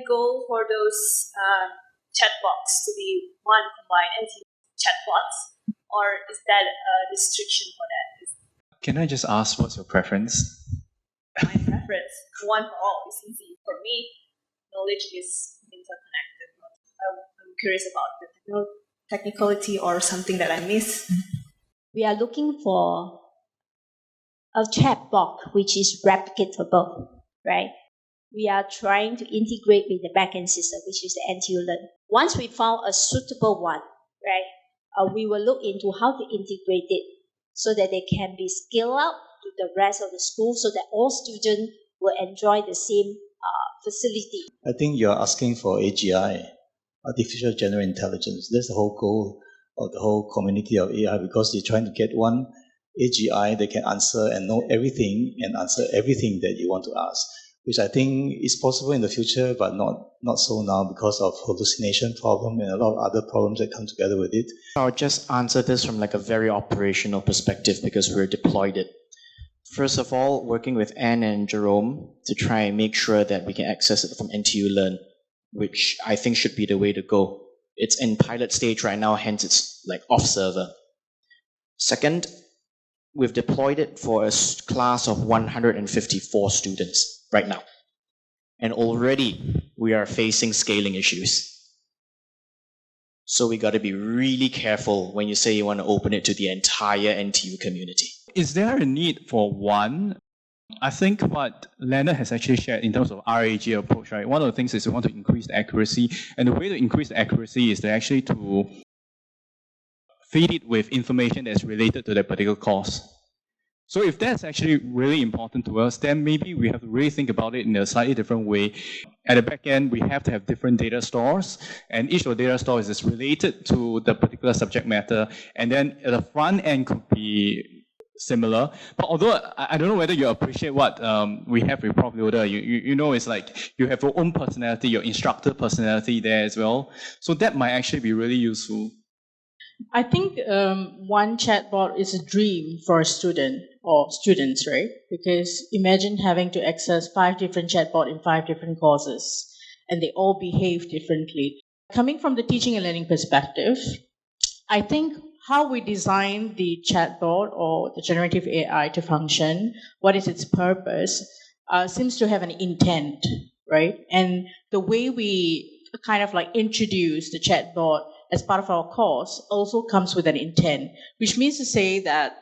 go for those chatbots to be one combined chatbots, or is that a restriction for that? Can I just ask what's your preference? My preference, one for all, is easy. For me, knowledge is interconnected. I'm curious about the technicality or something that I miss. We are looking for a chatbot which is replicable, right? We are trying to integrate with the backend system, which is the NTU-Learn. Once we found a suitable one, right, we will look into how to integrate it so that they can be scaled out to the rest of the school so that all students will enjoy the same facility. I think you're asking for AGI, Artificial General Intelligence. That's the whole goal of the whole community of AI, because they're trying to get one AGI that can answer and know everything and answer everything that you want to ask, which I think is possible in the future, but not so now because of hallucination problem and a lot of other problems that come together with it. I'll just answer this from like a very operational perspective because we're deployed it. First of all, working with Anne and Jerome to try and make sure that we can access it from NTU Learn, which I think should be the way to go. It's in pilot stage right now, hence it's like off server. Second, we've deployed it for a class of 154 students right now. And already we are facing scaling issues. So we got to be really careful when you say you want to open it to the entire NTU community. Is there a need for one? I think what Leonard has actually shared in terms of RAG approach, right? One of the things is we want to increase the accuracy. And the way to increase the accuracy is to actually to feed it with information that's related to that particular course. So if that's actually really important to us, then maybe we have to really think about it in a slightly different way. At the back end, we have to have different data stores, and each of the data stores is related to the particular subject matter. And then at the front end could be similar. But although I don't know whether you appreciate what we have with Prof. Yoda, you know, it's like you have your own personality, your instructor personality there as well. So that might actually be really useful. I think one chatbot is a dream for a student or students, right? Because imagine having to access 5 different chatbots in 5 different courses, and they all behave differently. Coming from the teaching and learning perspective, I think how we design the chatbot or the generative AI to function, what is its purpose, seems to have an intent, right? And the way we kind of like introduce the chatbot as part of our course also comes with an intent, which means to say that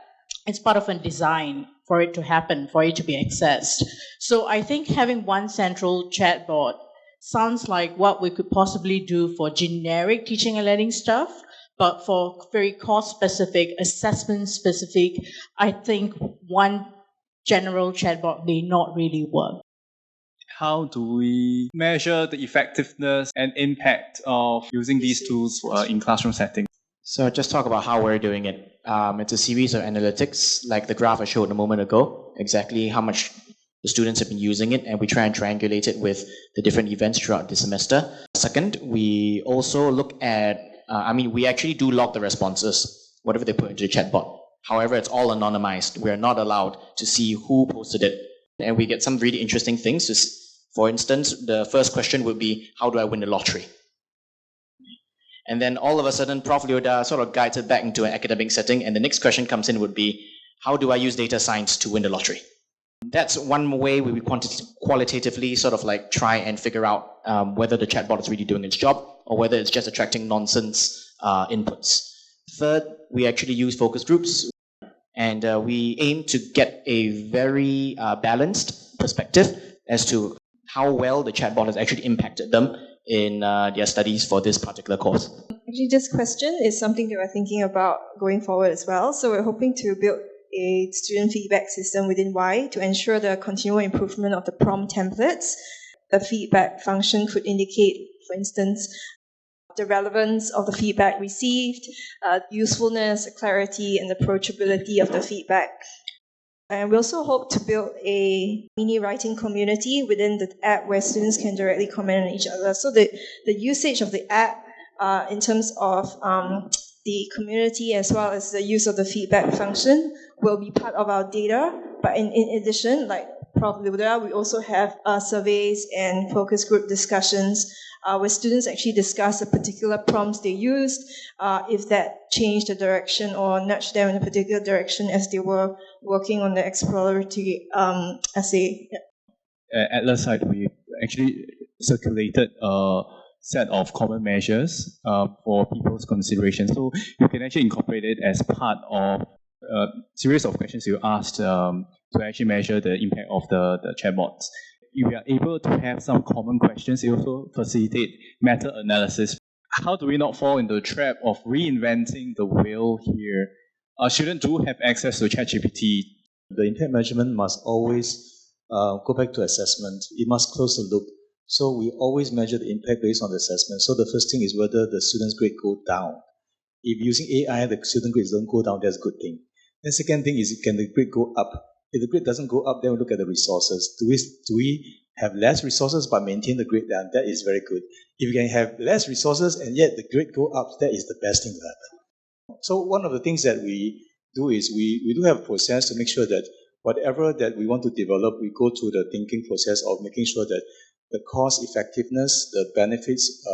it's part of a design for it to happen, for it to be accessed. So I think having one central chatbot sounds like what we could possibly do for generic teaching and learning stuff, but for very course-specific, assessment-specific, I think one general chatbot may not really work. How do we measure the effectiveness and impact of using these tools in classroom settings? So just talk about how we're doing it. It's a series of analytics, like the graph I showed a moment ago, exactly how much the students have been using it, and we try and triangulate it with the different events throughout the semester. Second, we also look at, we actually do log the responses, whatever they put into the chatbot. However, it's all anonymized. We're not allowed to see who posted it. And we get some really interesting things. For instance, the first question would be, how do I win the lottery? And then all of a sudden, Prof. Lyoda sort of guides it back into an academic setting, and the next question comes in would be, how do I use data science to win the lottery? That's one way we qualitatively sort of like try and figure out whether the chatbot is really doing its job or whether it's just attracting nonsense inputs. Third, we actually use focus groups, and we aim to get a very balanced perspective as to how well the chatbot has actually impacted them in their studies for this particular course. Actually, this question is something that we're thinking about going forward as well. So we're hoping to build a student feedback system within Y to ensure the continual improvement of the prompt templates. The feedback function could indicate, for instance, the relevance of the feedback received, usefulness, clarity, and approachability of the feedback. And we also hope to build a mini writing community within the app where students can directly comment on each other. So the usage of the app in terms of the community as well as the use of the feedback function will be part of our data. But in addition, like Prof. Luda, we also have surveys and focus group discussions where students actually discuss the particular prompts they used, if that changed the direction or nudged them in a particular direction as they were working on the exploratory essay. At Atlas side, we actually circulated a set of common measures for people's consideration. So you can actually incorporate it as part of a series of questions you asked to actually measure the impact of the chatbots. If we are able to have some common questions, it also facilitate meta-analysis. How do we not fall into the trap of reinventing the wheel here? Students do have access to ChatGPT. The impact measurement must always go back to assessment. It must close the loop. So we always measure the impact based on the assessment. So the first thing is whether the student's grade go down. If using AI, the student grades don't go down, that's a good thing. The second thing is, can the grade go up? If the grade doesn't go up, then we look at the resources. Do we have less resources but maintain the grade down? That is very good. If you can have less resources and yet the grade go up, that is the best thing to happen. So one of the things that we do is we do have a process to make sure that whatever that we want to develop, we go through the thinking process of making sure that the cost effectiveness, the benefits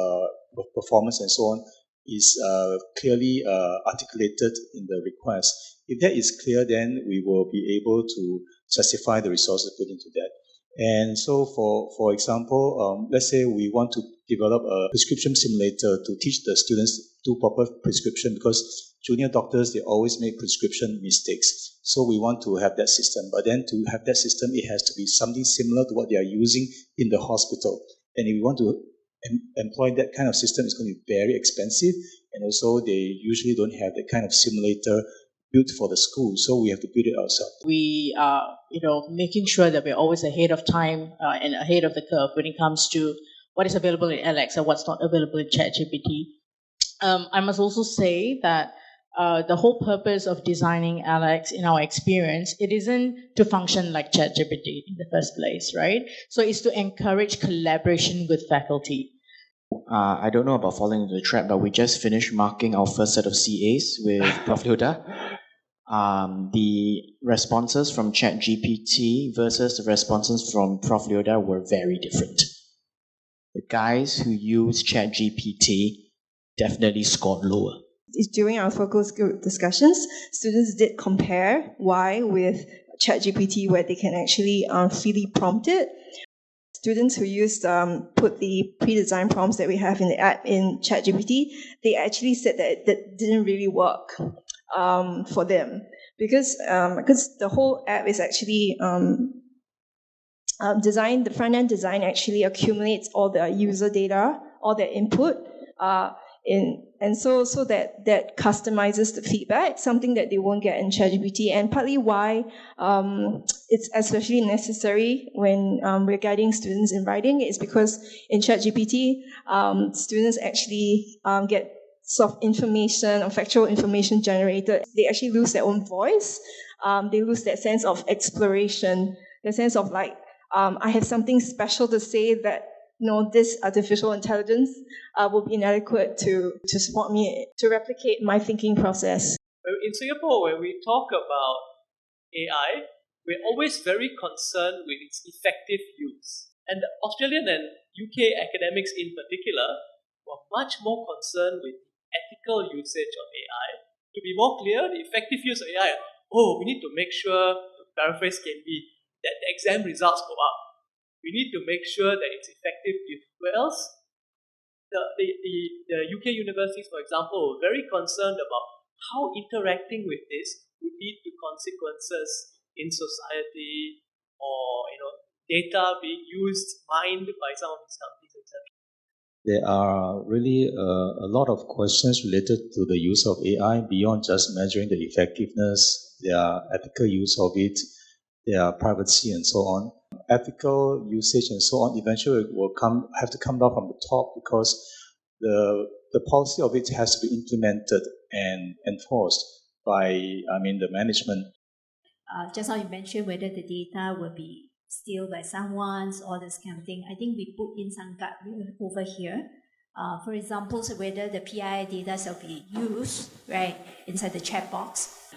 of performance and so on is clearly articulated in the request. If that is clear, then we will be able to justify the resources put into that. And so, for example, let's say we want to develop a prescription simulator to teach the students to do proper prescription, because junior doctors, they always make prescription mistakes. So we want to have that system. But then to have that system, it has to be something similar to what they are using in the hospital. And if we want to employ that kind of system, it's going to be very expensive. And also, they usually don't have that kind of simulator built for the school, so we have to build it ourselves. We are, making sure that we're always ahead of time and ahead of the curve when it comes to what is available in Alex and what's not available in ChatGPT. I must also say that the whole purpose of designing Alex, in our experience, it isn't to function like ChatGPT in the first place, right? So it's to encourage collaboration with faculty. I don't know about falling into the trap, but we just finished marking our first set of CAs with Prof. Hilda. The responses from ChatGPT versus the responses from Prof. Hilda were very different. The guys who use ChatGPT definitely scored lower. During our focus group discussions, students did compare Y with ChatGPT, where they can actually freely prompt it. Students who used put the pre-designed prompts that we have in the app in ChatGPT, they actually said that that didn't really work for them, because the whole app is actually designed. The front end design actually accumulates all the user data, all their input, and so that customizes the feedback, something that they won't get in ChatGPT, and partly why it's especially necessary when we're guiding students in writing is because in ChatGPT, students actually get sort of information or factual information generated. They actually lose their own voice. They lose that sense of exploration, the sense of like, I have something special to say that this artificial intelligence will be inadequate to support me to replicate my thinking process. In Singapore, when we talk about AI, we're always very concerned with its effective use. And Australian and UK academics in particular were much more concerned with ethical usage of AI. To be more clear, the effective use of AI, we need to make sure, to paraphrase KB, that the exam results go up. We need to make sure that it's effective use. Whereas the UK universities, for example, were very concerned about how interacting with this would lead to consequences in society, or data being used, mined by some of these companies, etc. There are really a lot of questions related to the use of AI beyond just measuring the effectiveness, their ethical use of it, their privacy, and so on. Ethical usage and so on eventually will have to come down from the top, because the policy of it has to be implemented and enforced by the management. Just now you mentioned whether the data will be steal by someone, all this kind of thing. I think we put in some guardrail over here. For example, so whether the PI data shall be used, right, inside the chat box,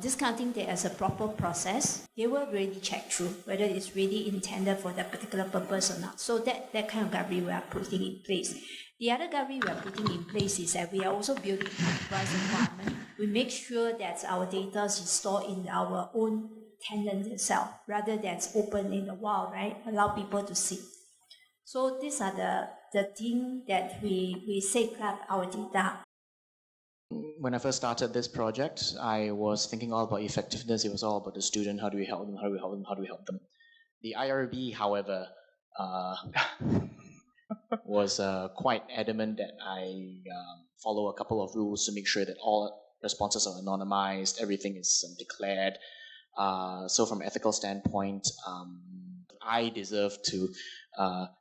this kind of thing, there is a proper process. They will really check through whether it's really intended for that particular purpose or not. So that kind of guardrail we are putting in place. The other guardrail we are putting in place is that we are also building an enterprise environment. We make sure that our data is stored in our own tenant itself, rather than it's open in the wild, right? Allow people to see. So these are the things that we safeguard our data. When I first started this project, I was thinking all about effectiveness. It was all about the student. How do we help them? How do we help them? How do we help them? The IRB, however, was quite adamant that I follow a couple of rules to make sure that all responses are anonymized, everything is declared. So from an ethical standpoint, I deserve to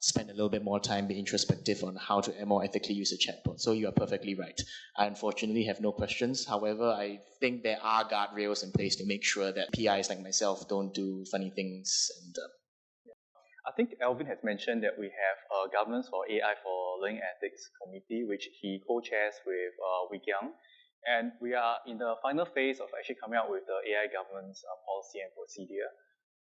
spend a little bit more time, be introspective on how to more ethically use a chatbot. So you are perfectly right. I unfortunately have no questions. However, I think there are guardrails in place to make sure that PIs like myself don't do funny things. And I think Alvin has mentioned that we have a Governance for AI for Learning Ethics Committee, which he co-chairs with Wee Kiang. And we are in the final phase of actually coming out with the AI governance policy and procedure.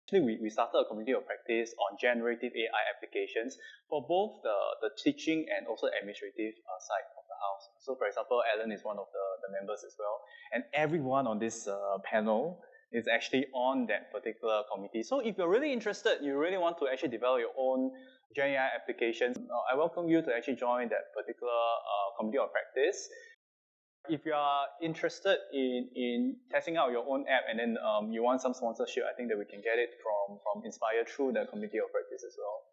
Actually, we started a committee of practice on generative AI applications for both the teaching and also administrative side of the house. So, for example, Alan is one of the members as well. And everyone on this panel is actually on that particular committee. So if you're really interested, you really want to actually develop your own GenAI applications, I welcome you to actually join that particular committee of practice. If you are interested in testing out your own app and then you want some sponsorship, I think that we can get it from Inspire through the committee of practice as well.